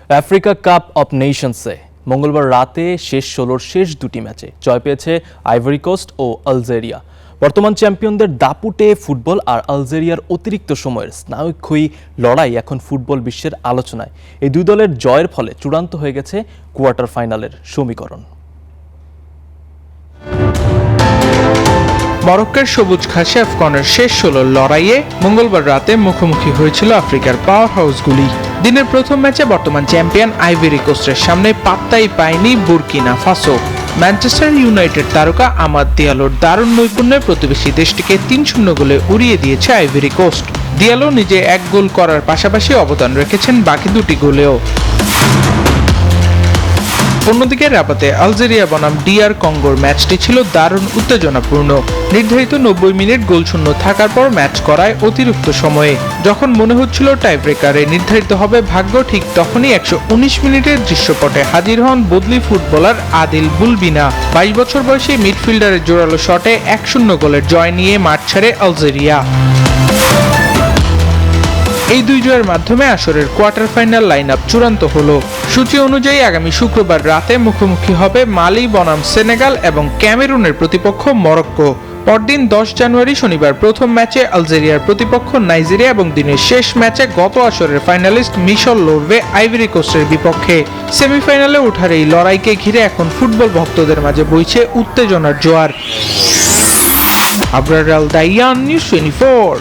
Africa cup of নেশনসে মঙ্গলবার রাতে শেষ ১৬-র শেষ দুটি ম্যাচে জয় পেয়েছে আইভরি কোস্ট ও আলজেরিয়া। বর্তমান চ্যাম্পিয়নদের দাপুটে ফুটবল আর আলজেরিয়ার অতিরিক্ত সময়ের স্নায়ুক্ষয়ী লড়াই এখন ফুটবল বিশ্বের আলোচনায়। এই দুই দলের জয়ের ফলে চূড়ান্ত হয়ে গেছে কোয়ার্টার ফাইনালের সমীকরণ। মরক্কোর সবুজ ঘাসে আফকনের শেষ ১৬-র লড়াইয়ে মঙ্গলবার রাতে মুখোমুখি হয়েছিল আফ্রিকার পাওয়ার হাউসগুলি। দিনের প্রথম ম্যাচে বর্তমান চ্যাম্পিয়ন আইভরি কোস্টের সামনে পাত্তাই পায়নি বুরকিনা ফাসো। ম্যানচেস্টার ইউনাইটেড তারকা আমাদ দিয়ালোর দারুণ নৈপুণ্যে প্রতিবেশী দেশটিকে ৩-০ গোলে উড়িয়ে দিয়েছে আইভরি কোস্ট। দিয়ালো নিজে এক গোল করার পাশাপাশি অবদান রেখেছেন বাকি দুটি গোলেও। অন্যদিকে রাবাতে আলজেরিয়া বনাম ডিআর কঙ্গোর ম্যাচটি ছিল দারুণ উত্তেজনাপূর্ণ। নির্ধারিত ৯০ মিনিট গোলশূন্য থাকার পর ম্যাচ করায় অতিরিক্ত সময়ে যখন মনে হচ্ছিল টাইব্রেকারে নির্ধারিত হবে ভাগ্য, ঠিক তখনই ১১৯ মিনিটের দৃশ্যপটে হাজির হন বদলি ফুটবলার আদিল বুলবিনা। ২২ বছর বয়সী মিডফিল্ডারের জোরালো শটে ১-০ গোলের জয় নিয়ে মাঠ ছাড়ে আলজেরিয়া। এই দুই জয়ের মাধ্যমে আসরের কোয়ার্টার ফাইনাল লাইন আপ চূড়ান্ত হলো। সূচি অনুযায়ী আগামী শুক্রবার রাতে মুখোমুখি হবে মালি বনাম সেনেগাল এবং ক্যামেরুনের প্রতিপক্ষ মরক্কো। পরদিন ১০ জানুয়ারি শনিবার প্রথম ম্যাচে আলজেরিয়ার প্রতিপক্ষ নাইজেরিয়া এবং দিনের শেষ ম্যাচে গত আসরের ফাইনালিস্ট মিশর লড়বে আইভরি কোস্টের বিপক্ষে। সেমিফাইনালে ওঠার এই লড়াইকে ঘিরে এখন ফুটবল ভক্তদের মাঝে বইছে উত্তেজনার জোয়ার। আবরার আল দাইয়ান, নিউজ 24।